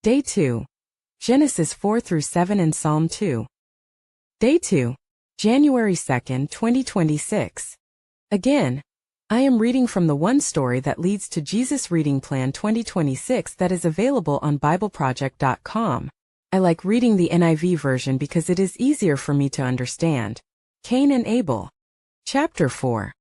Day 2. Genesis 4 through 7 and Psalm 2. Day 2. January 2nd, 2026. Again, I am reading from the One Story That Leads to Jesus Reading Plan 2026 that is available on BibleProject.com. I like reading the NIV version because it is easier for me to understand. Cain and Abel. Chapter 4.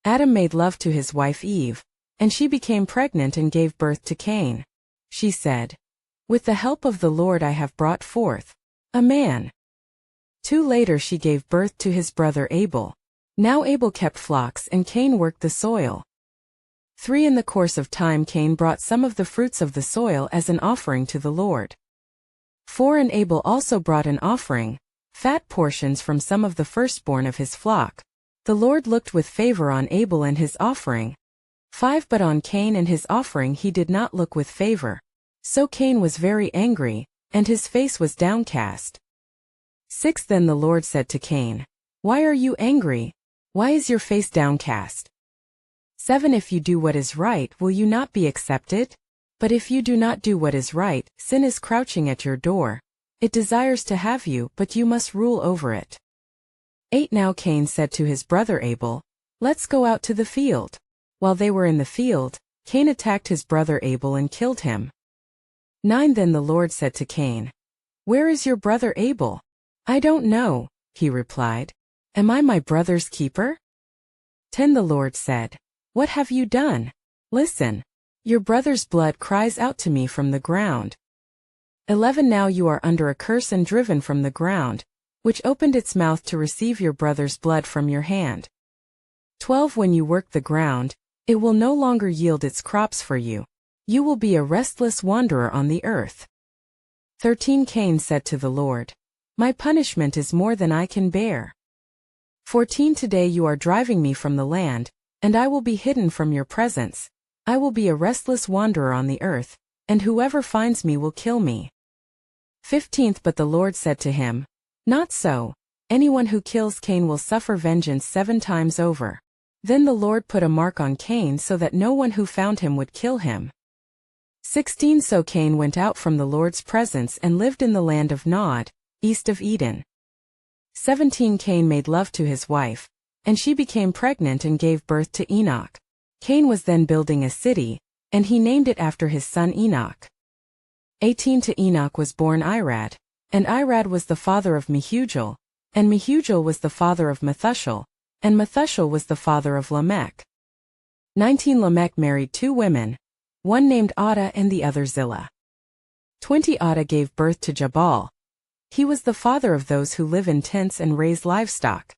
Adam made love to his wife Eve, and she became pregnant and gave birth to Cain. She said, "With the help of the Lord I have brought forth a man." 2 later she gave birth to his brother Abel. Now Abel kept flocks and Cain worked the soil. 3 In the course of time Cain brought some of the fruits of the soil as an offering to the Lord. 4 And Abel also brought an offering, fat portions from some of the firstborn of his flock. The Lord looked with favor on Abel and his offering. 5 But on Cain and his offering he did not look with favor. So Cain was very angry, and his face was downcast. 6 Then the Lord said to Cain, "Why are you angry? Why is your face downcast?" 7 If you do what is right, will you not be accepted? But if you do not do what is right, sin is crouching at your door. It desires to have you, but you must rule over it. 8 Now Cain said to his brother Abel, "Let's go out to the field." While they were in the field, Cain attacked his brother Abel and killed him. 9 Then the Lord said to Cain, "Where is your brother Abel?" "I don't know," he replied. "Am I my brother's keeper?" 10 The Lord said, "What have you done? Listen. Your brother's blood cries out to me from the ground." 11 Now you are under a curse and driven from the ground, which opened its mouth to receive your brother's blood from your hand. 12 When you work the ground, it will no longer yield its crops for you. You will be a restless wanderer on the earth. 13 Cain said to the Lord, "My punishment is more than I can bear." 14 Today you are driving me from the land, and I will be hidden from your presence. I will be a restless wanderer on the earth, and whoever finds me will kill me. 15 But the Lord said to him, "Not so. Anyone who kills Cain will suffer vengeance 7 times over." Then the Lord put a mark on Cain so that no one who found him would kill him. 16 So Cain went out from the Lord's presence and lived in the land of Nod, east of Eden. 17 Cain made love to his wife, and she became pregnant and gave birth to Enoch. Cain was then building a city, and he named it after his son Enoch. 18 To Enoch was born Irad, and Irad was the father of Mehujael, and Mehujael was the father of Methuselah, and Methuselah was the father of Lamech. 19 Lamech married 2 women, one named Adah and the other Zillah. 20 Adah gave birth to Jabal. He was the father of those who live in tents and raise livestock.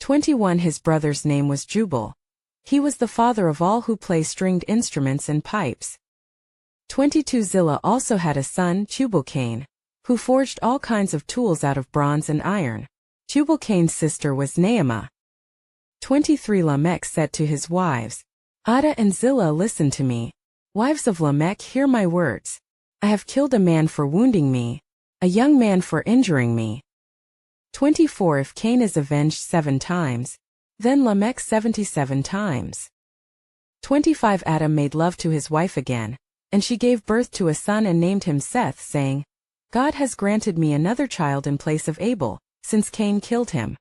21 His brother's name was Jubal. He was the father of all who play stringed instruments and pipes. 22 Zillah also had a son, Tubal-Cain, who forged all kinds of tools out of bronze and iron. Tubal-Cain's sister was Naamah. 23 Lamech said to his wives, "Adah and Zillah, listen to me. Wives of Lamech, hear my words. I have killed a man for wounding me, a young man for injuring me." 24 If Cain is avenged 7 times, then Lamech 77 times. 25 Adam made love to his wife again, and she gave birth to a son and named him Seth, saying, "God has granted me another child in place of Abel, since Cain killed him."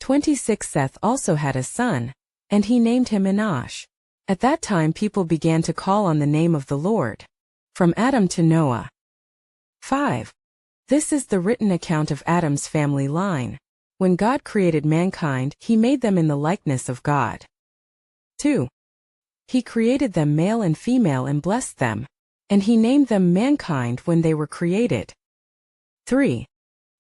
26 Seth also had a son, and he named him Enosh. At that time people began to call on the name of the Lord. From Adam to Noah. 5. This is the written account of Adam's family line. When God created mankind, he made them in the likeness of God. 2. He created them male and female and blessed them, and he named them mankind when they were created. 3.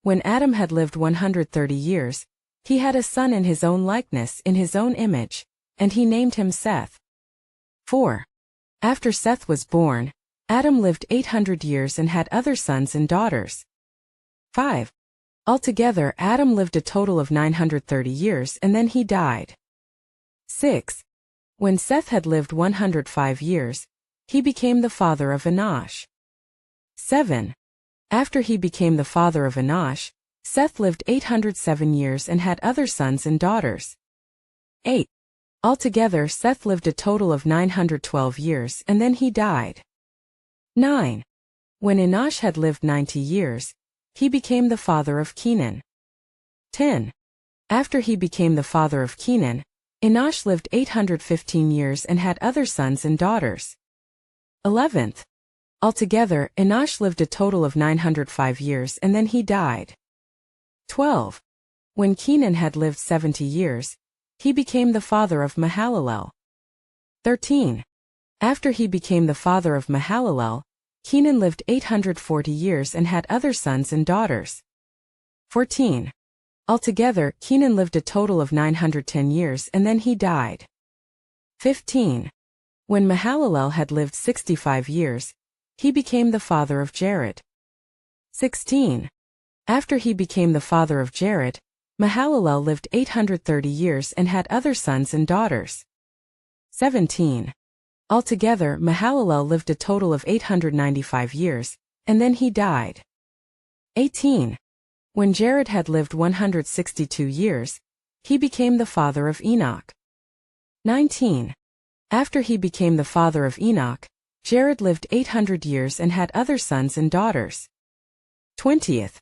When Adam had lived 130 years, he had a son in his own likeness, in his own image, and he named him Seth. 4. After Seth was born, Adam lived 800 years and had other sons and daughters. 5. Altogether, Adam lived a total of 930 years and then he died. 6. When Seth had lived 105 years, he became the father of Enosh. 7. After he became the father of Enosh, Seth lived 807 years and had other sons and daughters. 8. Altogether, Seth lived a total of 912 years and then he died. 9. When Enosh had lived 90 years, he became the father of Kenan. 10. After he became the father of Kenan, Enosh lived 815 years and had other sons and daughters. 11th. Altogether, Enosh lived a total of 905 years and then he died. 12. When Kenan had lived 70 years, he became the father of Mahalalel. 13. After he became the father of Mahalalel, Kenan lived 840 years and had other sons and daughters. 14. Altogether, Kenan lived a total of 910 years and then he died. 15. When Mahalalel had lived 65 years, he became the father of Jared. 16. After he became the father of Jared, Mahalalel lived 830 years and had other sons and daughters. 17. Altogether, Mahalalel lived a total of 895 years, and then he died. 18. When Jared had lived 162 years, he became the father of Enoch. 19. After he became the father of Enoch, Jared lived 800 years and had other sons and daughters. 20th.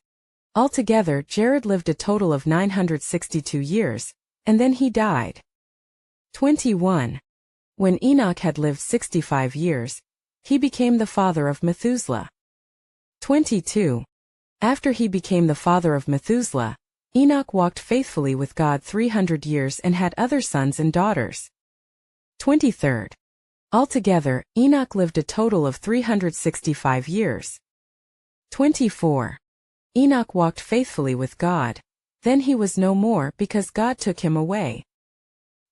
Altogether, Jared lived a total of 962 years, and then he died. 21. When Enoch had lived 65 years, he became the father of Methuselah. 22. After he became the father of Methuselah, Enoch walked faithfully with God 300 years and had other sons and daughters. 23rd. Altogether, Enoch lived a total of 365 years. 24. Enoch walked faithfully with God, then he was no more because God took him away.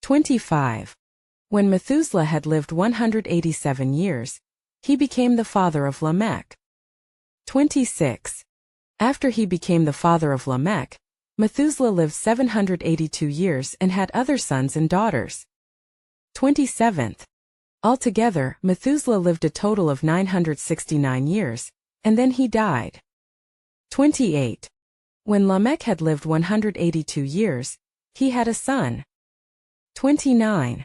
25. When Methuselah had lived 187 years, he became the father of Lamech. 26. After he became the father of Lamech, Methuselah lived 782 years and had other sons and daughters. 27th. Altogether, Methuselah lived a total of 969 years, and then he died. 28. When Lamech had lived 182 years, he had a son. 29.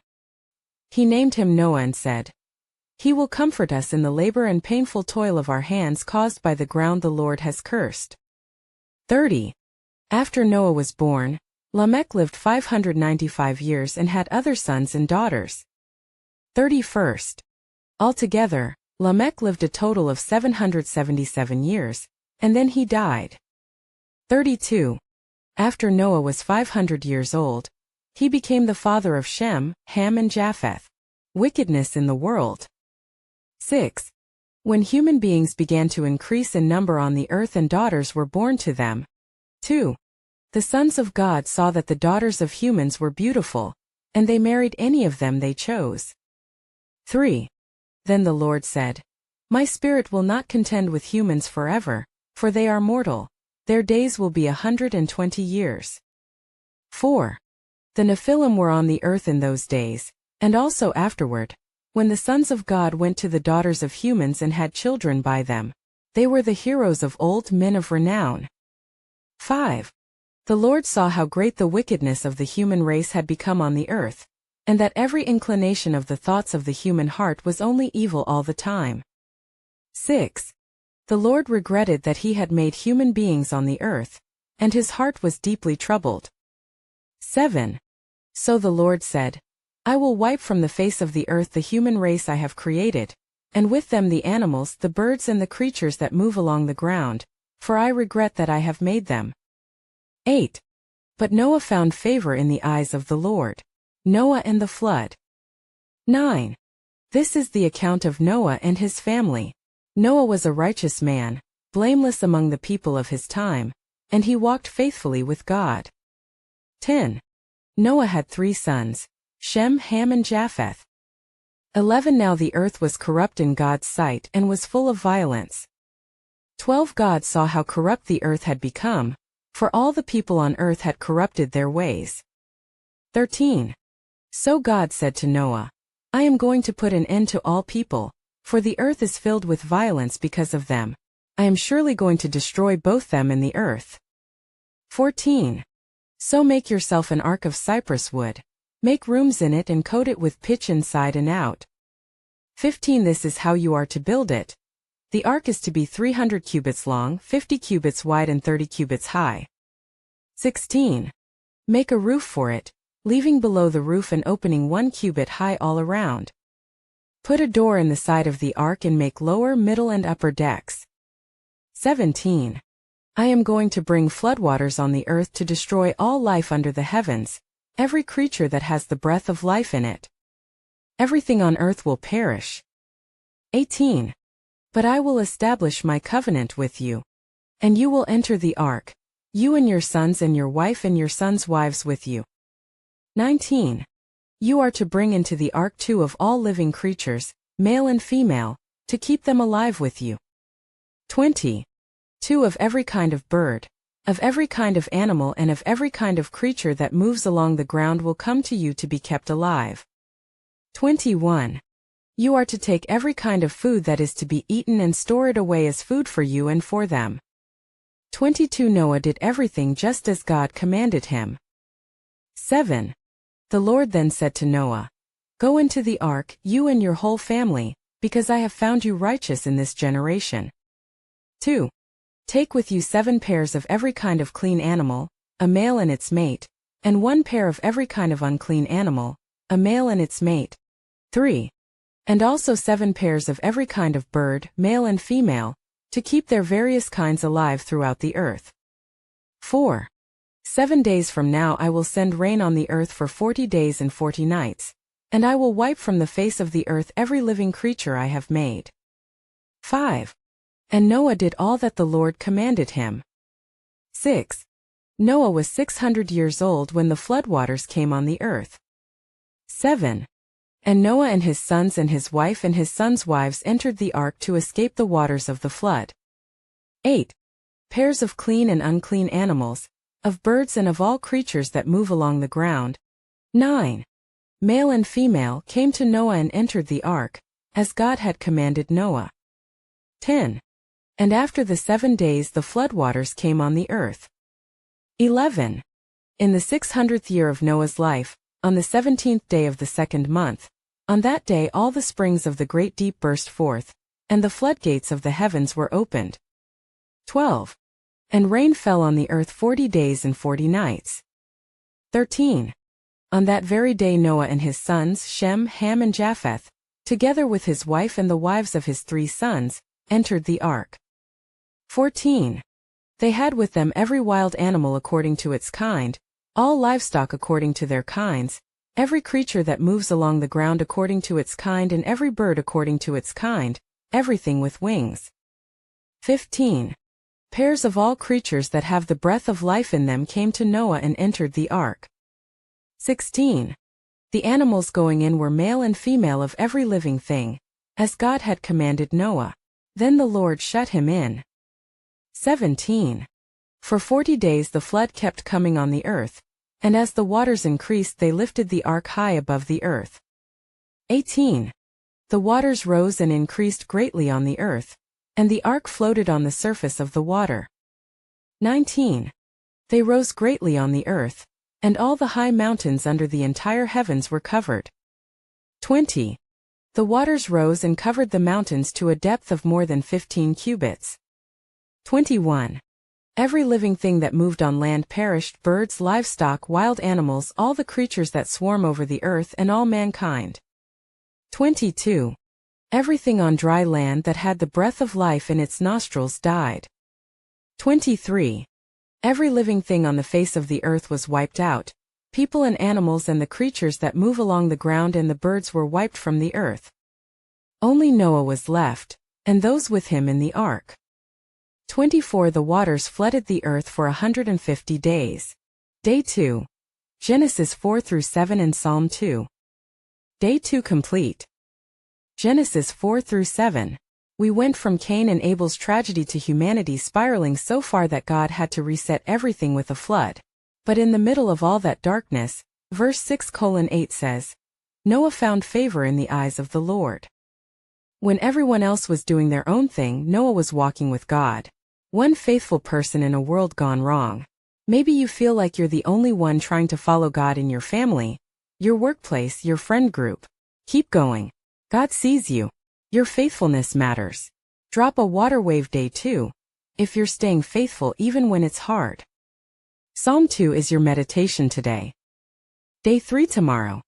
He named him Noah and said, "He will comfort us in the labor and painful toil of our hands caused by the ground the Lord has cursed." 30. After Noah was born, Lamech lived 595 years and had other sons and daughters. 31st. Altogether, Lamech lived a total of 777 years, and then he died. 32. After Noah was 500 years old, he became the father of Shem, Ham and Japheth. Wickedness in the world. 6. When human beings began to increase in number on the earth and daughters were born to them. 2. The sons of God saw that the daughters of humans were beautiful, and they married any of them they chose. 3. Then the Lord said, "My spirit will not contend with humans forever, for they are mortal. Their days will be 120 years. 4. The Nephilim were on the earth in those days, and also afterward, when the sons of God went to the daughters of humans and had children by them. They were the heroes of old, men of renown. 5. The Lord saw how great the wickedness of the human race had become on the earth, and that every inclination of the thoughts of the human heart was only evil all the time. 6. The Lord regretted that he had made human beings on the earth, and his heart was deeply troubled. 7. So the Lord said, "I will wipe from the face of the earth the human race I have created, and with them the animals, the birds and the creatures that move along the ground, for I regret that I have made them." 8. But Noah found favor in the eyes of the Lord. Noah and the flood. 9. This is the account of Noah and his family. Noah was a righteous man, blameless among the people of his time, and he walked faithfully with God. 10. Noah had 3 sons, Shem, Ham and Japheth. 11. Now the earth was corrupt in God's sight and was full of violence. 12. God saw how corrupt the earth had become, for all the people on earth had corrupted their ways. 13. So God said to Noah, "I am going to put an end to all people, for the earth is filled with violence because of them. I am surely going to destroy both them and the earth." 14. So make yourself an ark of cypress wood. Make rooms in it and coat it with pitch inside and out. 15. This is how you are to build it. The ark is to be 300 cubits long, 50 cubits wide and 30 cubits high. 16. Make a roof for it, leaving below the roof an opening 1 cubit high all around. Put a door in the side of the ark and make lower, middle and upper decks. 17. I am going to bring floodwaters on the earth to destroy all life under the heavens, every creature that has the breath of life in it. Everything on earth will perish. 18. But I will establish my covenant with you. And you will enter the ark, you and your sons and your wife and your sons' wives with you. 19. You are to bring into the ark 2 of all living creatures, male and female, to keep them alive with you. 20. 2 of every kind of bird, of every kind of animal and of every kind of creature that moves along the ground will come to you to be kept alive. 21. You are to take every kind of food that is to be eaten and store it away as food for you and for them. 22. Noah did everything just as God commanded him. 7. The Lord then said to Noah, Go into the ark, you and your whole family, because I have found you righteous in this generation. 2. Take with you 7 pairs of every kind of clean animal, a male and its mate, and 1 pair of every kind of unclean animal, a male and its mate. 3. And also 7 pairs of every kind of bird, male and female, to keep their various kinds alive throughout the earth. 4. 7 days from now I will send rain on the earth for 40 days and 40 nights, and I will wipe from the face of the earth every living creature I have made. 5. And Noah did all that the Lord commanded him. 6. Noah was 600 years old when the floodwaters came on the earth. 7. And Noah and his sons and his wife and his sons' wives entered the ark to escape the waters of the flood. 8. Pairs of clean and unclean animals, of birds and of all creatures that move along the ground. 9. Male and female came to Noah and entered the ark, as God had commanded Noah. 10. And after the 7 days the floodwaters came on the earth. 11. In the 600th year of Noah's life, on the 17th day of the 2nd month, on that day all the springs of the great deep burst forth, and the floodgates of the heavens were opened. 12. And rain fell on the earth 40 days and 40 nights. 13. On that very day Noah and his sons Shem, Ham and Japheth, together with his wife and the wives of his 3 sons, entered the ark. 14. They had with them every wild animal according to its kind, all livestock according to their kinds, every creature that moves along the ground according to its kind and every bird according to its kind, everything with wings. 15. Pairs of all creatures that have the breath of life in them came to Noah and entered the ark. 16. The animals going in were male and female of every living thing, as God had commanded Noah. Then the Lord shut him in. 17. For 40 days the flood kept coming on the earth, and as the waters increased they lifted the ark high above the earth. 18. The waters rose and increased greatly on the earth, and the ark floated on the surface of the water. 19. They rose greatly on the earth, and all the high mountains under the entire heavens were covered. 20. The waters rose and covered the mountains to a depth of more than 15 cubits. 21. Every living thing that moved on land perished, birds, livestock, wild animals, all the creatures that swarm over the earth and all mankind. 22. Everything on dry land that had the breath of life in its nostrils died. 23. Every living thing on the face of the earth was wiped out, people and animals and the creatures that move along the ground and the birds were wiped from the earth. Only Noah was left, and those with him in the ark. 24. The waters flooded the earth for 150 days. Day 2. Genesis 4 through 7 and Psalm 2. Day 2 complete. Genesis 4 through 7. We went from Cain and Abel's tragedy to humanity spiraling so far that God had to reset everything with a flood. But in the middle of all that darkness, verse 6:8 says, Noah found favor in the eyes of the Lord. When everyone else was doing their own thing, Noah was walking with God. One faithful person in a world gone wrong. Maybe you feel like you're the only one trying to follow God in your family, your workplace, your friend group. Keep going. God sees you. Your faithfulness matters. Drop a water wave. Day 2. If you're staying faithful even when it's hard. Psalm 2 is your meditation today. Day 3 tomorrow.